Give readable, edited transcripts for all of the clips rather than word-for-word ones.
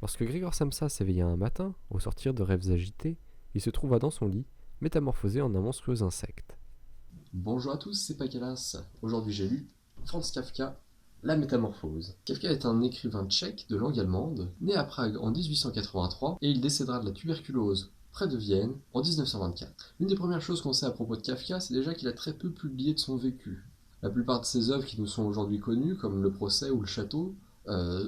Lorsque Grégor Samsa s'éveilla un matin, au sortir de rêves agités, il se trouva dans son lit, métamorphosé en un monstrueux insecte. Bonjour à tous, c'est Pakalas. Aujourd'hui j'ai lu Franz Kafka, La Métamorphose. Kafka est un écrivain tchèque de langue allemande, né à Prague en 1883 et il décédera de la tuberculose près de Vienne en 1924. L'une des premières choses qu'on sait à propos de Kafka, c'est déjà qu'il a très peu publié de son vécu. La plupart de ses œuvres qui nous sont aujourd'hui connues, comme Le Procès ou Le Château,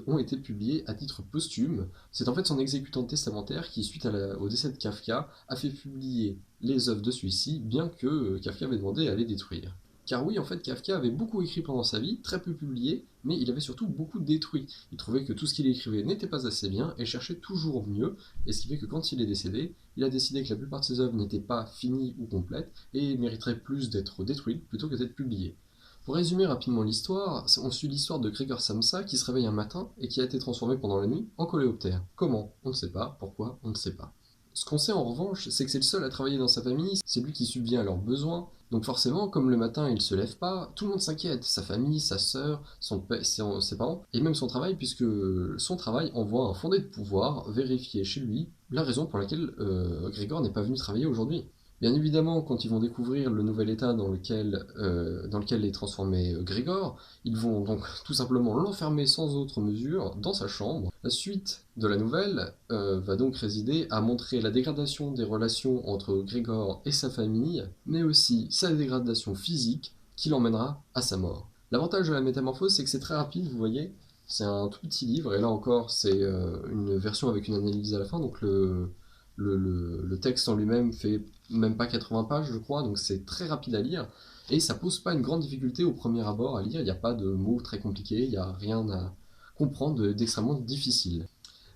ont été publiées à titre posthume. C'est en fait son exécutant testamentaire qui, suite au décès de Kafka, a fait publier les œuvres de celui-ci, bien que Kafka avait demandé à les détruire. Car oui, en fait, Kafka avait beaucoup écrit pendant sa vie, très peu publié, mais il avait surtout beaucoup détruit. Il trouvait que tout ce qu'il écrivait n'était pas assez bien et cherchait toujours mieux, et ce qui fait que quand il est décédé, il a décidé que la plupart de ses œuvres n'étaient pas finies ou complètes et mériteraient plus d'être détruites plutôt que d'être publiées. Pour résumer rapidement l'histoire, on suit l'histoire de Grégor Samsa qui se réveille un matin et qui a été transformé pendant la nuit en coléoptère. Comment? On ne sait pas. Pourquoi? On ne sait pas. Ce qu'on sait en revanche, c'est que c'est le seul à travailler dans sa famille, c'est lui qui subvient à leurs besoins, donc forcément, comme le matin il se lève pas, tout le monde s'inquiète, sa famille, sa sœur, ses parents, et même son travail, puisque son travail envoie un fondé de pouvoir vérifier chez lui la raison pour laquelle Grégor n'est pas venu travailler aujourd'hui. Bien évidemment, quand ils vont découvrir le nouvel état dans lequel est transformé Grégor, ils vont donc tout simplement l'enfermer sans autre mesure dans sa chambre. La suite de la nouvelle va donc résider à montrer la dégradation des relations entre Grégor et sa famille, mais aussi sa dégradation physique qui l'emmènera à sa mort. L'avantage de la métamorphose, c'est que c'est très rapide, vous voyez. C'est un tout petit livre, et là encore, c'est une version avec une analyse à la fin, donc le texte en lui-même fait même pas 80 pages, je crois, donc c'est très rapide à lire, et ça pose pas une grande difficulté au premier abord à lire, il n'y a pas de mots très compliqués, il n'y a rien à comprendre d'extrêmement difficile.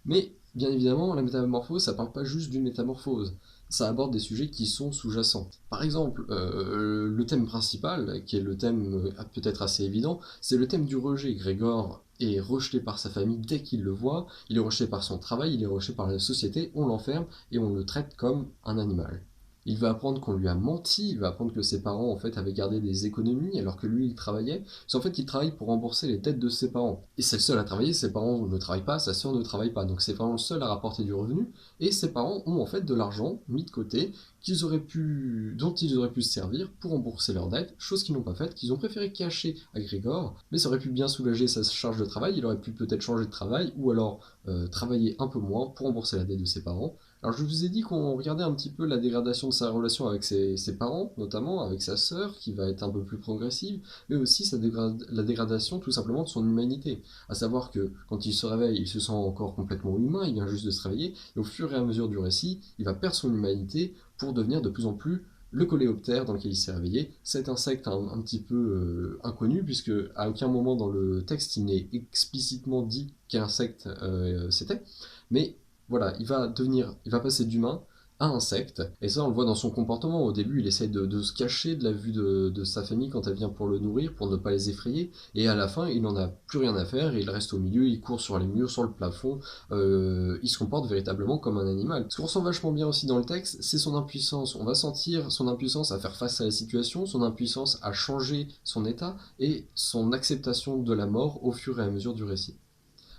Mais, bien évidemment, la métamorphose, ça parle pas juste d'une métamorphose, ça aborde des sujets qui sont sous-jacents. Par exemple, le thème principal, qui est le thème peut-être assez évident, c'est le thème du rejet. Grégor est rejeté par sa famille dès qu'il le voit, il est rejeté par son travail, il est rejeté par la société, on l'enferme et on le traite comme un animal. Il va apprendre qu'on lui a menti, il va apprendre que ses parents en fait avaient gardé des économies alors que lui il travaillait. C'est en fait qu'il travaille pour rembourser les dettes de ses parents. Et c'est le seul à travailler, ses parents ne travaillent pas, sa sœur ne travaille pas. Donc c'est vraiment le seul à rapporter du revenu. Et ses parents ont en fait de l'argent mis de côté dont ils auraient pu se servir pour rembourser leurs dettes, chose qu'ils n'ont pas faite, qu'ils ont préféré cacher à Grégor, mais ça aurait pu bien soulager sa charge de travail, il aurait pu peut-être changer de travail, ou alors travailler un peu moins pour rembourser la dette de ses parents. Alors je vous ai dit qu'on regardait un petit peu la dégradation de sa relation avec ses parents, notamment avec sa sœur, qui va être un peu plus progressive, mais aussi la dégradation tout simplement de son humanité. À savoir que quand il se réveille, il se sent encore complètement humain, il vient juste de se réveiller, et au fur et à mesure du récit, il va perdre son humanité pour devenir de plus en plus le coléoptère dans lequel il s'est réveillé, cet insecte un petit peu inconnu, puisque à aucun moment dans le texte il n'est explicitement dit quel insecte c'était, mais voilà, il va passer d'humain à insecte, et ça on le voit dans son comportement. Au début, il essaie de se cacher de la vue de sa famille quand elle vient pour le nourrir, pour ne pas les effrayer, et à la fin, il n'en a plus rien à faire, et il reste au milieu, il court sur les murs, sur le plafond, il se comporte véritablement comme un animal. Ce qu'on ressent vachement bien aussi dans le texte, c'est son impuissance. On va sentir son impuissance à faire face à la situation, son impuissance à changer son état, et son acceptation de la mort au fur et à mesure du récit.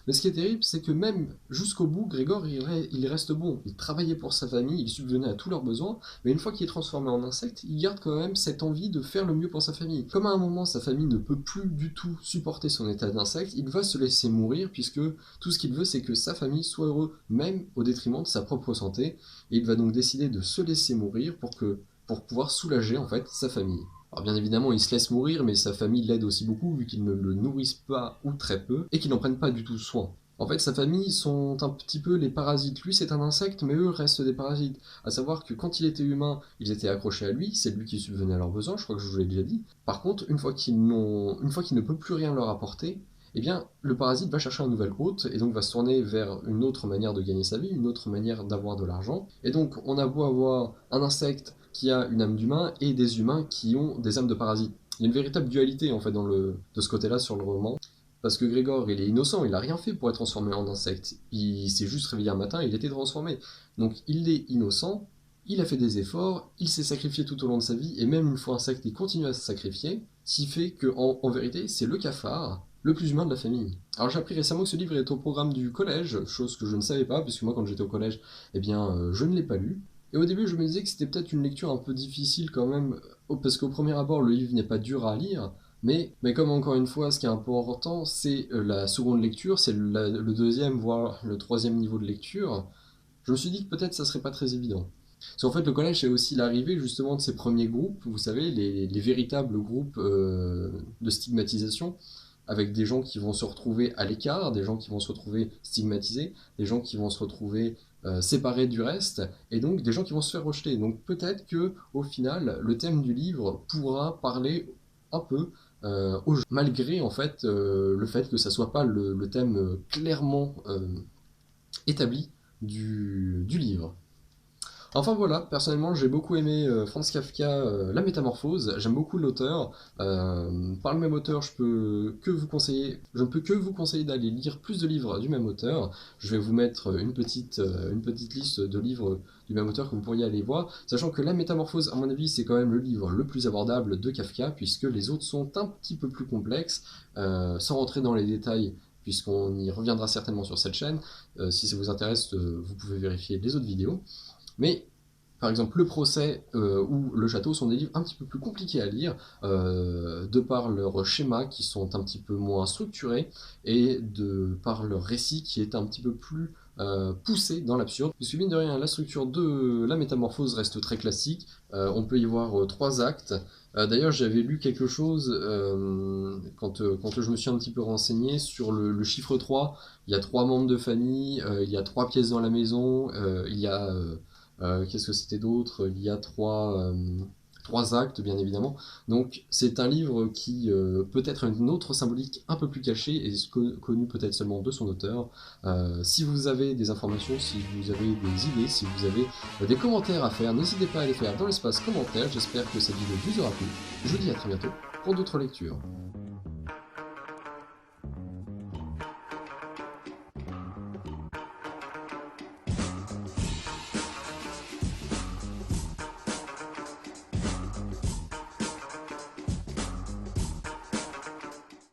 Mais ce qui est terrible, c'est que même jusqu'au bout, Grégor, il reste bon. Il travaillait pour sa famille, il subvenait à tous leurs besoins, mais une fois qu'il est transformé en insecte, il garde quand même cette envie de faire le mieux pour sa famille. Comme à un moment, sa famille ne peut plus du tout supporter son état d'insecte, il va se laisser mourir, puisque tout ce qu'il veut, c'est que sa famille soit heureux, même au détriment de sa propre santé, et il va donc décider de se laisser mourir pour pouvoir soulager en fait sa famille. Alors bien évidemment, il se laisse mourir, mais sa famille l'aide aussi beaucoup, vu qu'ils ne le nourrissent pas ou très peu, et qu'ils n'en prennent pas du tout soin. En fait, sa famille sont un petit peu les parasites. Lui, c'est un insecte, mais eux restent des parasites. À savoir que quand il était humain, ils étaient accrochés à lui, c'est lui qui subvenait à leurs besoins, je crois que je vous l'ai déjà dit. Par contre, une fois qu'il ne peut plus rien leur apporter, eh bien, le parasite va chercher un nouvel hôte, et donc va se tourner vers une autre manière de gagner sa vie, une autre manière d'avoir de l'argent. Et donc, on a beau avoir un insecte qui a une âme d'humain et des humains qui ont des âmes de parasites. Il y a une véritable dualité en fait de ce côté-là sur le roman. Parce que Grégor, il est innocent, il a rien fait pour être transformé en insecte. Il s'est juste réveillé un matin, il était transformé. Donc il est innocent, il a fait des efforts, il s'est sacrifié tout au long de sa vie, et même une fois insecte, il continue à se sacrifier, ce qui fait que en vérité, c'est le cafard, le plus humain de la famille. Alors j'ai appris récemment que ce livre est au programme du collège, chose que je ne savais pas, puisque moi quand j'étais au collège, eh bien je ne l'ai pas lu. Et au début je me disais que c'était peut-être une lecture un peu difficile quand même, parce qu'au premier abord le livre n'est pas dur à lire, mais comme encore une fois ce qui est important c'est la seconde lecture, c'est le deuxième voire le troisième niveau de lecture, je me suis dit que peut-être ça serait pas très évident. Parce qu'en fait, le collège, c'est aussi l'arrivée justement de ces premiers groupes, vous savez, les véritables groupes de stigmatisation, avec des gens qui vont se retrouver à l'écart, des gens qui vont se retrouver stigmatisés, des gens qui vont se retrouver séparés du reste, et donc des gens qui vont se faire rejeter. Donc peut-être que au final, le thème du livre pourra parler un peu aux gens, malgré en fait le fait que ça soit pas le thème clairement établi du livre. Enfin voilà, personnellement j'ai beaucoup aimé Franz Kafka, La Métamorphose, j'aime beaucoup l'auteur. Par le même auteur, je ne peux que vous conseiller d'aller lire plus de livres du même auteur. Je vais vous mettre une petite liste de livres du même auteur que vous pourriez aller voir, sachant que La Métamorphose, à mon avis, c'est quand même le livre le plus abordable de Kafka, puisque les autres sont un petit peu plus complexes, sans rentrer dans les détails puisqu'on y reviendra certainement sur cette chaîne. Si ça vous intéresse, vous pouvez vérifier les autres vidéos. Mais par exemple, Le Procès ou Le Château sont des livres un petit peu plus compliqués à lire, de par leurs schémas qui sont un petit peu moins structurés, et de par leur récit qui est un petit peu plus poussé dans l'absurde. Parce que mine de rien, la structure de La Métamorphose reste très classique, on peut y voir 3 actes. D'ailleurs, j'avais lu quelque chose quand je me suis un petit peu renseigné sur le chiffre 3. Il y a 3 membres de famille, il y a 3 pièces dans la maison, il y a... qu'est-ce que c'était d'autre? Il y a 3 actes, bien évidemment. Donc, c'est un livre qui peut être une autre symbolique un peu plus cachée et connue peut-être seulement de son auteur. Si vous avez des informations, si vous avez des idées, si vous avez des commentaires à faire, n'hésitez pas à les faire dans l'espace commentaire. J'espère que cette vidéo vous aura plu. Je vous dis à très bientôt pour d'autres lectures.